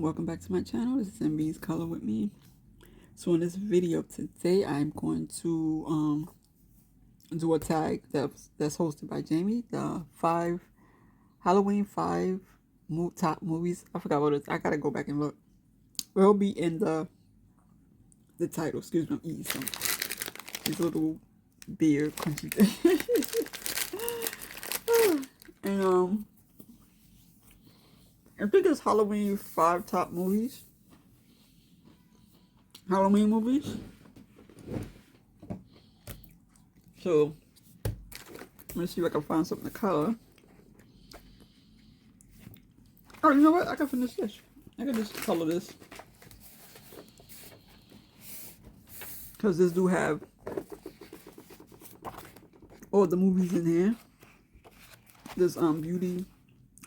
welcome back to my channel. This is MB's Color with me. So in this video today, I'm going to do a tag that's hosted by Jamie. The Halloween 5 top movies. I forgot what it is. I gotta go back and look. Will be in the title. Excuse me, I'm eating some these little beer crunchy things. And I think it's Halloween 5 top movies. Halloween movies. So, let me see if I can find something to color. Oh, you know what? I can finish this. I can just color this. Because this do have all the movies in here. This Beauty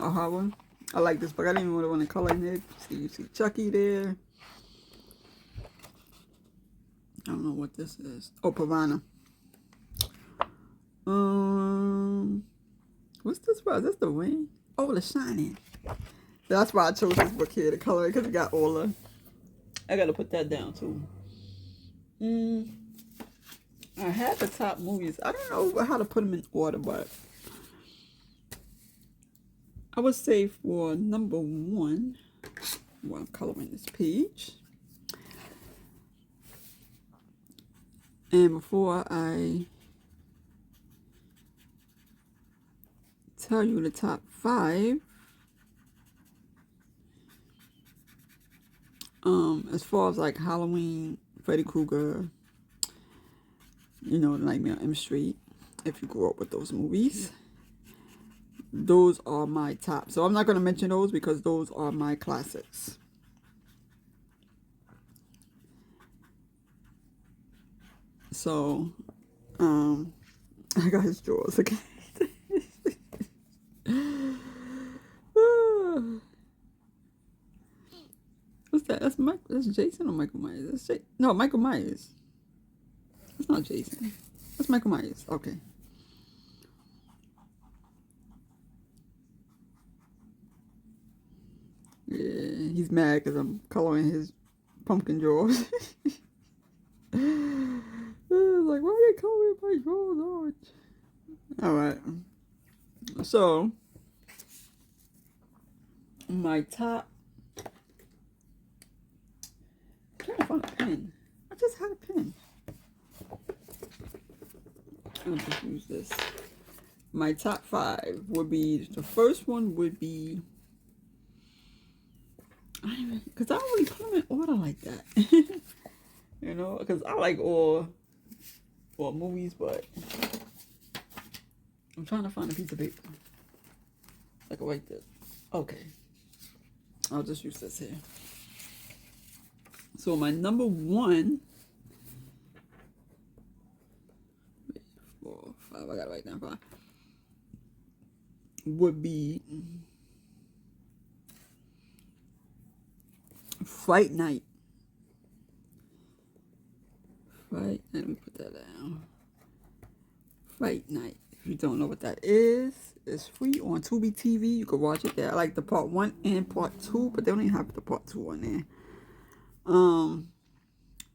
or Horror. I like this, but I didn't even really want to color in it. See, you see Chucky there. I don't know what this is. Oh, Piranha. What's this for? Is this The Ring? Oh, The Shining. That's why I chose this book here to color it, because it got all the... I gotta put that down too. I had the top movies. I don't know how to put them in order, but I would say for number 1, well, I'm coloring this page. And before I tell you the top 5, as far as like Halloween, Freddy Krueger, you know, Nightmare on Elm Street, if you grew up with those movies, those are my top. So I'm not going to mention those because those are my classics. So, I got his drawers again. What's that? That's Jason or Michael Myers? No, Michael Myers. That's not Jason. That's Michael Myers. Okay. Yeah, he's mad because I'm coloring his pumpkin drawers. Like, why are you coloring my drawers orange? Alright. So, my top... I'm trying to find a pen. I just had a pen. I'll just use this. My top 5 would be... The first one would be... Because I don't really put them in order like that. You know? Because I like all movies, but... I'm trying to find a piece of paper. I can write this. Okay. I'll just use this here. So my number 1... 4, 5, I gotta write down 5. Would be... Fright Night. Let me put that down. Fright Night. If you don't know what that is, it's free on Tubi TV. You can watch it there. I like the part 1 and part 2, but they don't even have the part 2 on there.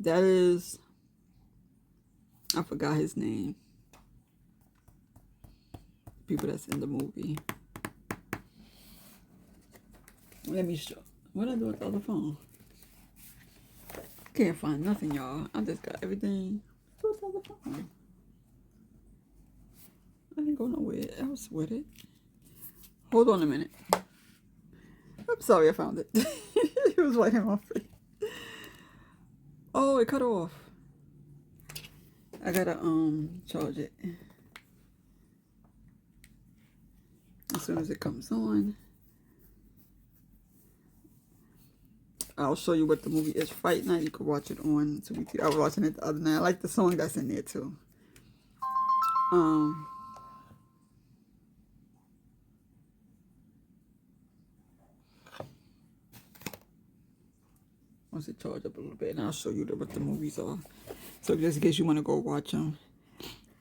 That is, I forgot his name. People that's in the movie. Let me show. What did I do with the other phone? Can't find nothing, y'all. I just got everything. What's the other phone? I didn't go nowhere else with it. Hold on a minute. I'm sorry, I found it. It was right in my face. Oh, it cut off. I gotta charge it as soon as it comes on. I'll show you what the movie is. Fright Night. You can watch it on Tubi TV. I was watching it the other night. I like the song that's in there too. Once it charge up a little bit, and I'll show you what the movies are. So just in case you want to go watch them.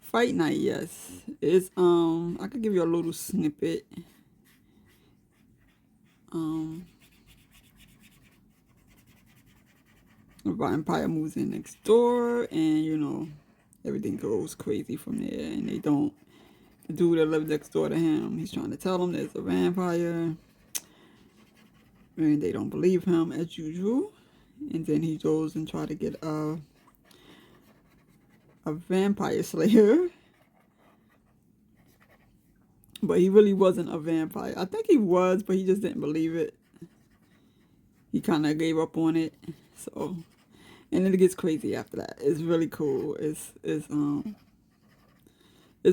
Fright Night, yes. It's I could give you a little snippet. A vampire moves in next door, and everything goes crazy from there. And they don't. The dude that lives next door to him, he's trying to tell them there's a vampire, and they don't believe him as usual. And then he goes and try to get a vampire slayer, but he really wasn't a vampire. I think he was, but he just didn't believe it. He kind of gave up on it. So, and then it gets crazy after that. It's really cool. It's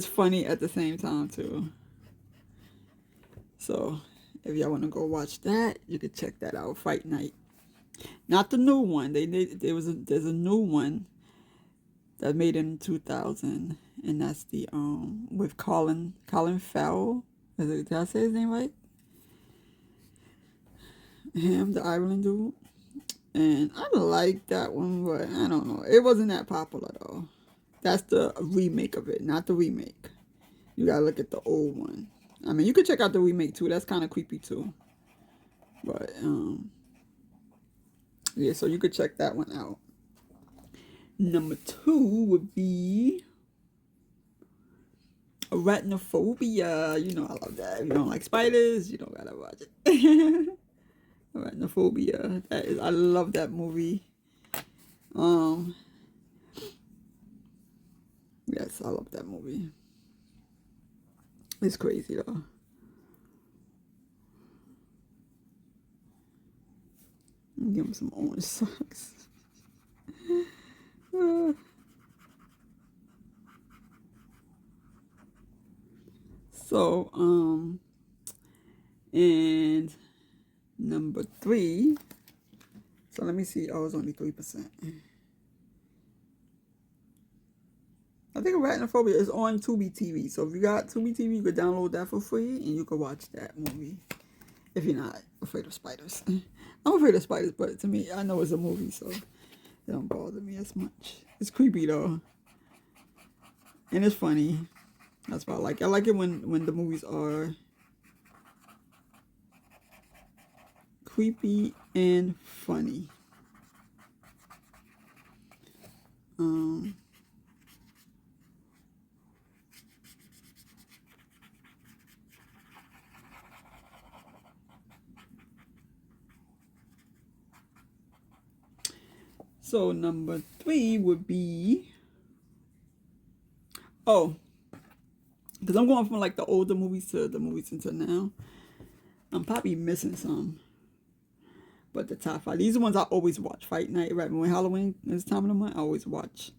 funny at the same time too. So, if y'all want to go watch that, you can check that out. Fight Night. Not the new one. There's a new one that made in 2000, and that's the with Colin Farrell. Did I say his name right? Him, the Ireland dude. And I like that one, but I don't know. It wasn't that popular though. That's the remake of it, not the remake. You gotta look at the old one. I mean, you could check out the remake too. That's kind of creepy too. But yeah, so you could check that one out. Number 2 would be Arachnophobia. I love that. If you don't like spiders, you don't gotta watch it. Arachnophobia. I love that movie. Yes, I love that movie. It's crazy though. Give him some orange socks. So, and number 3. So let me see. Oh, it's only 3%. I think Arachnophobia is on Tubi TV. So if you got Tubi TV, you could download that for free and you could watch that movie. If you're not afraid of spiders. I'm afraid of spiders, but to me, I know it's a movie, so it don't bother me as much. It's creepy though. And it's funny. That's why I like it. I like it when the movies are creepy and funny. So number 3 would be, because I'm going from like the older movies to the movies until now. I'm probably missing some. But the top 5, these are ones I always watch. Fight Night, right when Halloween is time of the month, I always watch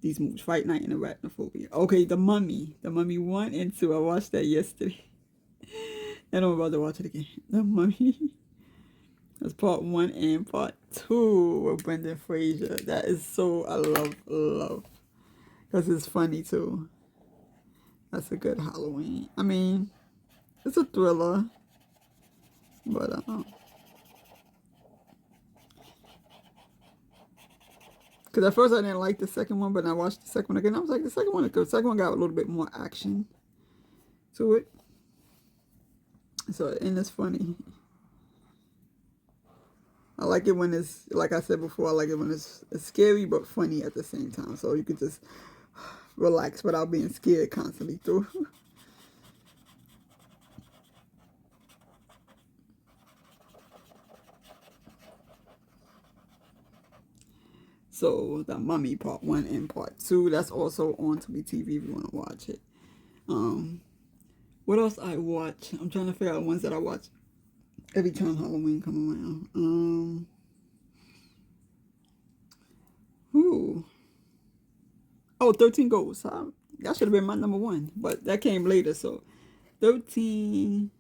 these movies. Fight Night and Arachnophobia. Okay, The Mummy. The Mummy 1 and 2. I watched that yesterday. And I'm about to watch it again. The Mummy. That's part 1 and part 2 with Brendan Fraser. That is so, I love. Because it's funny too. That's a good Halloween. I mean, it's a thriller. But, because at first I didn't like the second one, but I watched the second one again. I was like, the second one got a little bit more action to it. So, and it's funny. I like it when it's, like I said before, I like it when it's scary but funny at the same time. So you could just relax without being scared constantly through. So The Mummy part 1 and part 2, that's also on Tubi TV if you want to watch it. What else I watch? I'm trying to figure out ones that I watch every time Halloween come around. Oh, 13 Ghosts. That should have been my number 1, but that came later. So 13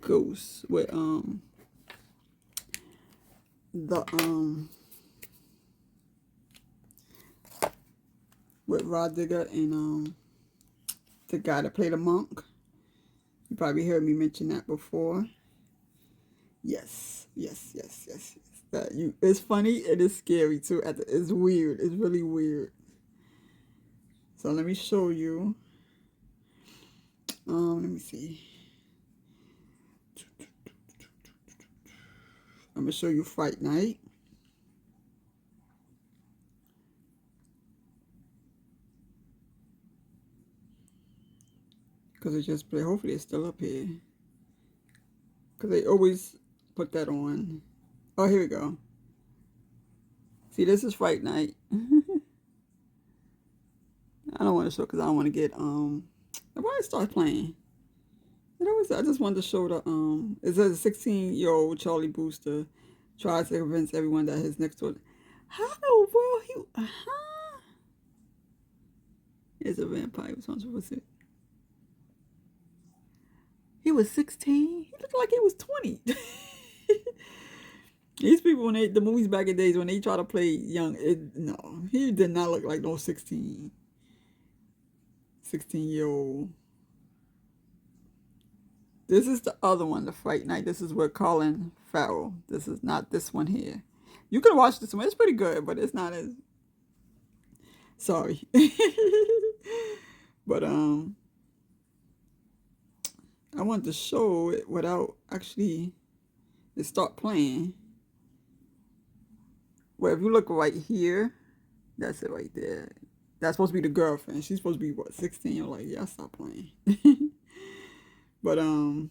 Ghosts with with Rod Digger and the guy that played a monk. You probably heard me mention that before. Yes. It's funny and it's scary too. It's weird. It's really weird. So let me show you. Let me see. I'm gonna show you Fright Night. Because it just play. Hopefully it's still up here. Because they always put that on. Oh, here we go. See, this is Fright Night. I don't want to show because I don't want to get why it start playing. I just wanted to show the it says a 16-year-old Charlie Brewster tries to convince everyone that his next door. How the world he is a vampire responsible for it. He was 16. He looked like he was 20. These people, when the movies back in the days when they try to play young, no, he did not look like no 16-year-old. This is the other one, the Fright Night. This is with Colin Farrell. This is not this one here. You can watch this one. It's pretty good, but it's not as. Sorry. But I wanted to show it without actually it start playing. Well, if you look right here, that's it right there. That's supposed to be the girlfriend. She's supposed to be what, 16? You're like, yeah, stop playing. But I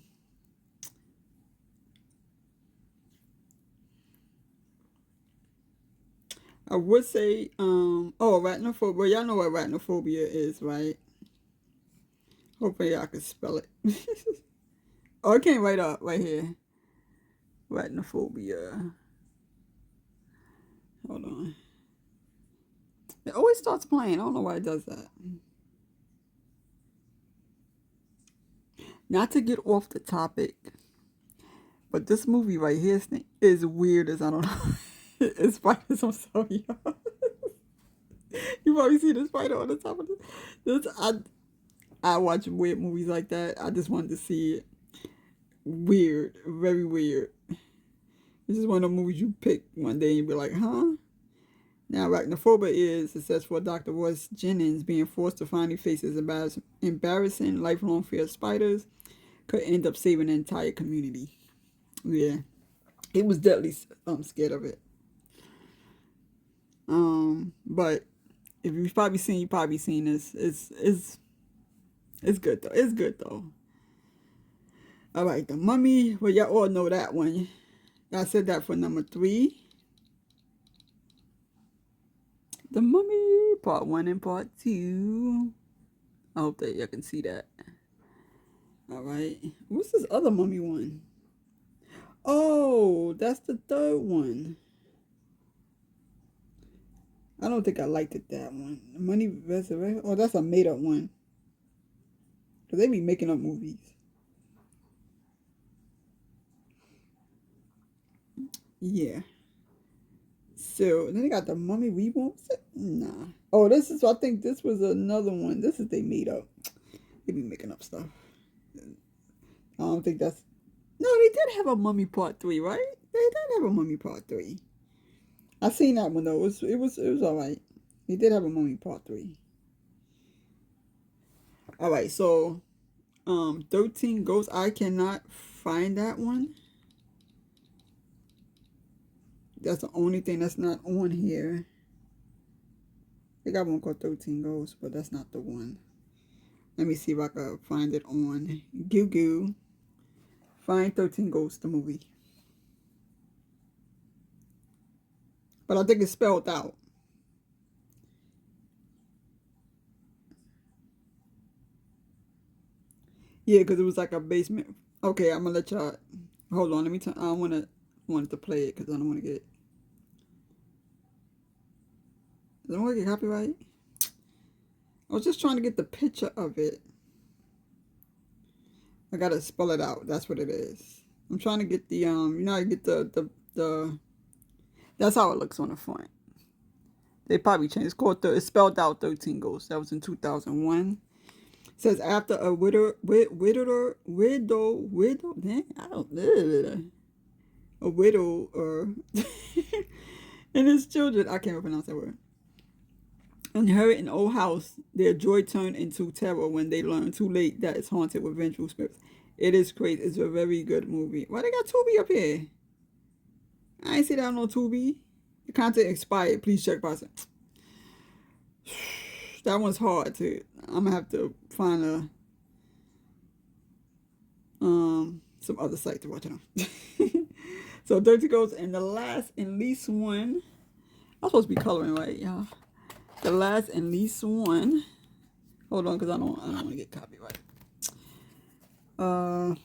would say oh, arachnophobia. Well, y'all know what arachnophobia is, right? Hopefully I can spell it. Oh, I can't write up right here. Arachnophobia. Hold on. It always starts playing. I don't know why it does that. Not to get off the topic, but this movie right here is weird as I don't know. It's spiders. I'm sorry, y'all. You probably see the spider on the top of this. I watch weird movies like that. I just wanted to see it. Weird, very weird. This is one of the movies you pick one day and you be like, huh? Now, arachnophobia is, it says for Dr. Royce Jennings, being forced to finally face his embarrassing lifelong fear of spiders could end up saving an entire community. Yeah. He was deadly scared of it. But if you've probably seen this. It's good though. It's good though. All right, The Mummy. Well, y'all all know that one. I said that for number 3. The Mummy, part 1 and part 2. I hope that y'all can see that. All right. What's this other Mummy one? Oh, that's the 3rd one. I don't think I liked it, that one. Money Resurrection. Oh, that's a made-up one. Because they be making up movies. Yeah. So, then they got The Mummy Reborn. Nah. Oh, I think this was another one. This is they made up. They be making up stuff. I don't think that's... No, they did have a Mummy Part 3, right? They did have a Mummy Part 3. I seen that one, though. It was alright. They did have a Mummy Part 3. Alright, so... 13 Ghosts. I cannot find that one. That's the only thing that's not on here. They got one called 13 Ghosts, but that's not the one. Let me see if I can find it on Google. Find 13 Ghosts, the movie. But I think it's spelled out. Yeah, because it was like a basement. Okay, I'm going to let y'all... Hold on, let me turn... I don't want it to play it because I don't want to get... I don't want to get copyright. I was just trying to get the picture of it. I gotta spell it out. That's what it is. I'm trying to get the you know, I get the that's how it looks on the front. They probably changed. It's spelled out 13 Ghosts. That was in 2001. It says after a widow, dang, I don't, a widower and his children, I can't pronounce that word, inherit an old house, their joy turned into terror when they learn too late that it's haunted with vengeful spirits. It is crazy. It's a very good movie. Why they got Tubi up here? I ain't see that on no Tubi. The content expired. Please check by. That one's hard to... I'm gonna have to find some other site to watch it on. So 13 goes, and the last and least one. I'm supposed to be coloring, right, y'all? The last and least one. Hold on, because I don't want to get copyright. What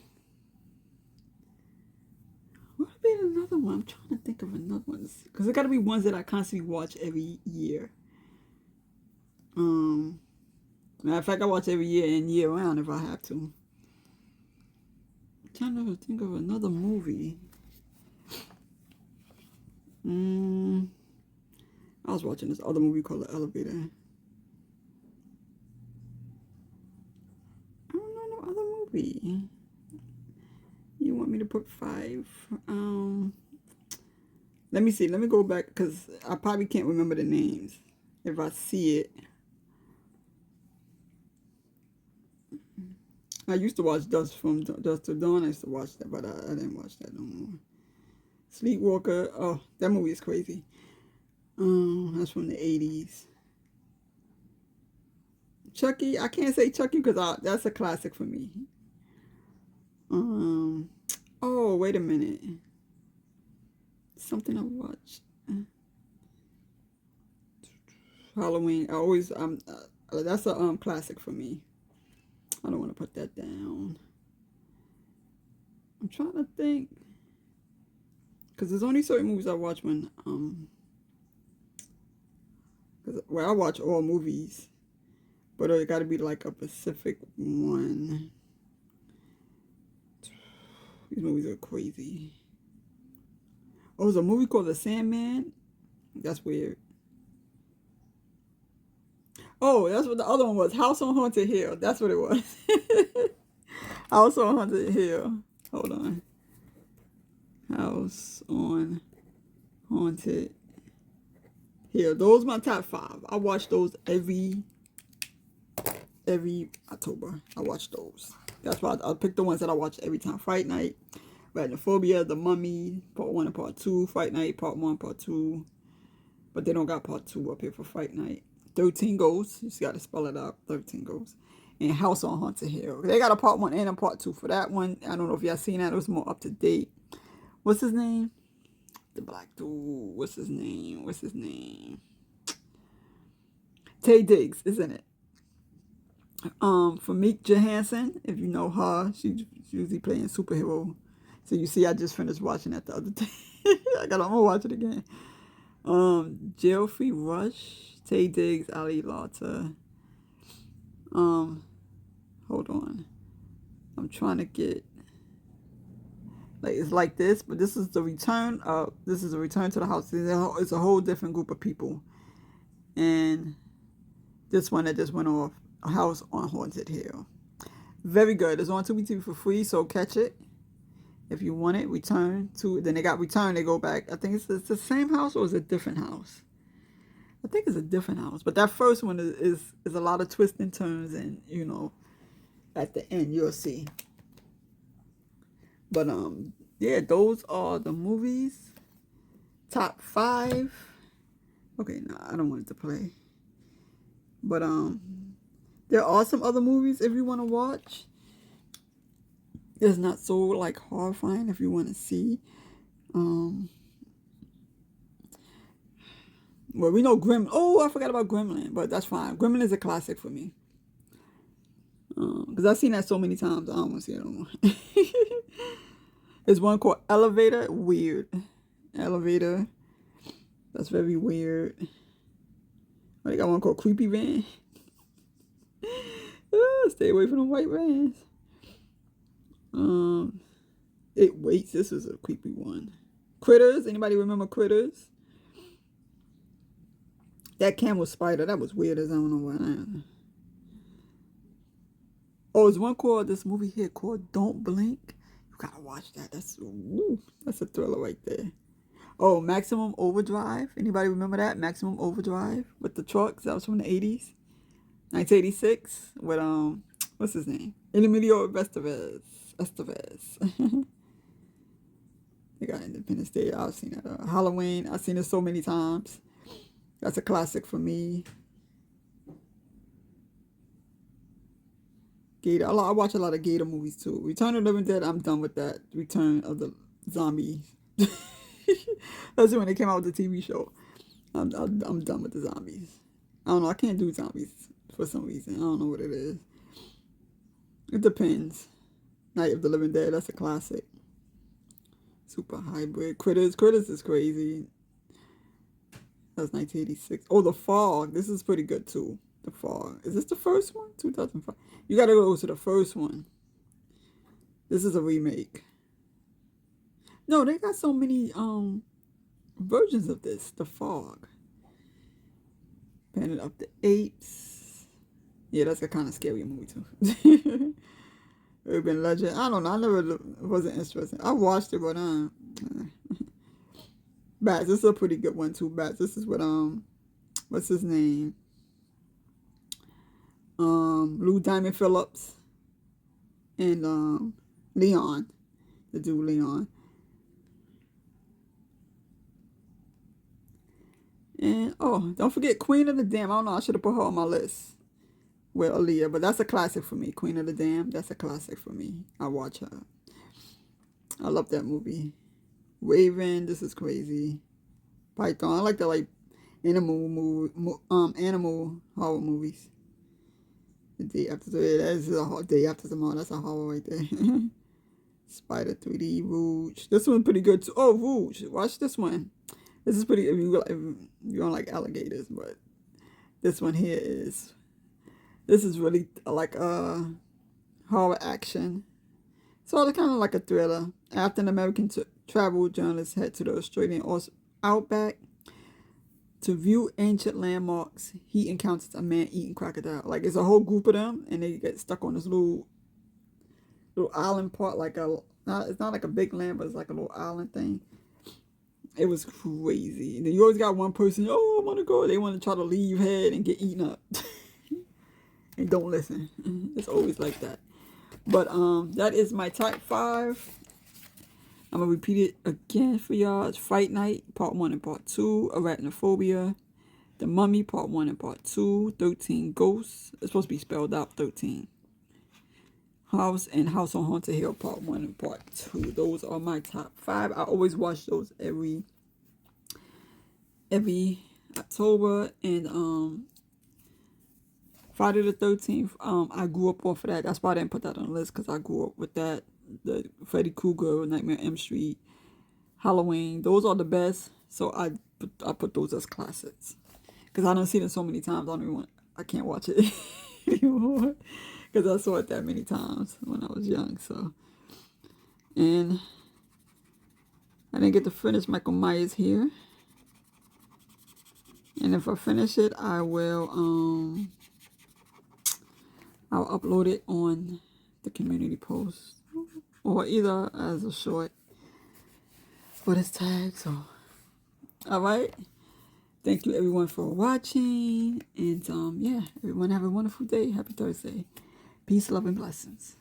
would be another one? I'm trying to think of another one. Because it got to be ones that I constantly watch every year. Matter of fact, I watch every year and year round if I have to. I'm trying to think of another movie. I was watching this other movie called The Elevator. I don't know no other movie. You want me to put 5? Let me see. Let me go back because I probably can't remember the names if I see it. I used to watch Dusk to Dawn. I used to watch that, but I didn't watch that no more. Sleepwalker. Oh, that movie is crazy. That's from the 80s. Chucky. I can't say Chucky because that's a classic for me. Oh, wait a minute. Something I watched. Halloween. I always that's a classic for me. I don't want to put that down. I'm trying to think. Because there's only certain movies I watch when well, I watch all movies, but it got to be like a specific one. These movies are crazy. Oh, there's a movie called The Sandman. That's weird. Oh, that's what the other one was. House on Haunted Hill. That's what it was. House on Haunted Hill. Hold on. House on Haunted Hill. Those are my top 5. I watch those every October. I watch those. That's why I pick the ones that I watch every time. Fright Night, Arachnophobia, The Mummy, Part 1 and Part 2. Fright Night, Part 1, Part 2. But they don't got Part 2 up here for Fright Night. 13 Ghosts. You just got to spell it out. 13 Ghosts. And House on Haunted Hill. They got a Part 1 and a Part 2 for that one. I don't know if y'all seen that. It was more up to date. What's his name? The black dude. What's his name? Tay Diggs, isn't it? For Meek Johansson, if you know her, she's usually playing superhero. So you see, I just finished watching that the other day. I'm gonna watch it again. Geoffrey Rush, Tay Diggs, Ali Lauter. Hold on. I'm trying to get like it's like this, but this is the return to the house. It's a whole different group of people, and this one that just went off, A House on Haunted Hill. Very good. It's on Tubi TV for free, so catch it if you want it. Return to, then they got Return. They go back. I think it's the same house or is it a different house? I think it's a different house, but that first one is a lot of twists and turns, and you know, at the end you'll see. But yeah, those are the movies. Top 5. Okay, no, I don't want it to play. But there are some other movies if you want to watch. It's not so like horrifying if you want to see. Well, we know Gremlin. Oh, I forgot about Gremlin, but that's fine. Gremlin is a classic for me. Because I've seen that so many times, I don't want to see it no more. There's one called Elevator. Weird. Elevator. That's very weird. Oh, they got one called Creepy Van. Stay away from the white vans. It waits. This is a creepy one. Critters. Anybody remember Critters? That camel spider. That was weird as I don't know why. Oh, there's one called this movie here called Don't Blink. You gotta watch that. That's a thriller right there. Oh, Maximum Overdrive. Anybody remember that? Maximum Overdrive with the trucks. That was from the 80s. 1986 with what's his name? Emilio Estevez. They got Independence Day. I've seen it. Halloween. I've seen it so many times. That's a classic for me. Gator. I watch a lot of Gator movies too. Return of the Living Dead, I'm done with that. Return of the Zombie. That's when they came out with the TV show. I'm done with the zombies. I don't know. I can't do zombies for some reason. I don't know what it is. It depends. Night of the Living Dead, that's a classic. Super Hybrid. Critters. Critters is crazy. That's 1986. Oh, The Fog. This is pretty good too. The Fog. Is this the first one? 2005. You gotta go to the first one. This is a remake. No, they got so many versions of this. The Fog. Planet of the Apes. Yeah, that's a kind of scary movie too. Urban Legend. I don't know. I never wasn't interested. I watched it, but Bats. This is a pretty good one too. Bats. This is what what's his name? Lou Diamond Phillips and Leon, the dude Leon. And oh, don't forget Queen of the Dam. I don't know. I should have put her on my list with Aaliyah, but that's a classic for me. Queen of the Dam. That's a classic for me. I watch her. I love that movie. Raven. This is crazy. Python. I like the animal horror movies. The Day After Tomorrow. That's a Day After Tomorrow. That's a horror right there. Spider 3D. Rouge. This one's pretty good too. Oh, Rouge. Watch this one. This is pretty. If you don't like alligators, but this one here is. This is really like a horror action. So it's kind of like a thriller. After an American travel journalist head to the Australian outback to view ancient landmarks, he encounters a man eating crocodile. Like it's a whole group of them, and they get stuck on this little island part. It's not like a big land, but it's like a little island thing. It was crazy. And then you always got one person. Oh, I want to go. They want to try to leave head and get eaten up. And don't listen. It's always like that. But that is my top 5. I'm going to repeat it again for y'all. It's Fright Night, Part 1 and Part 2. Arachnophobia. The Mummy, Part 1 and Part 2. 13 Ghosts. It's supposed to be spelled out 13. House and House on Haunted Hill, Part 1 and Part 2. Those are my top 5. I always watch those every October. And Friday the 13th, I grew up off of that. That's why I didn't put that on the list, because I grew up with that. The Freddy Krueger, Nightmare on Elm Street, Halloween. Those are the best. So I put those as classics. Because I don't see them so many times. I can't watch it anymore. Because I saw it that many times when I was young. So, and I didn't get to finish Michael Myers here. And if I finish it, I'll upload it on the community post, or either as a short for this tag. So, all right. Thank you everyone for watching, and yeah, everyone have a wonderful day. Happy Thursday. Peace, love, and blessings.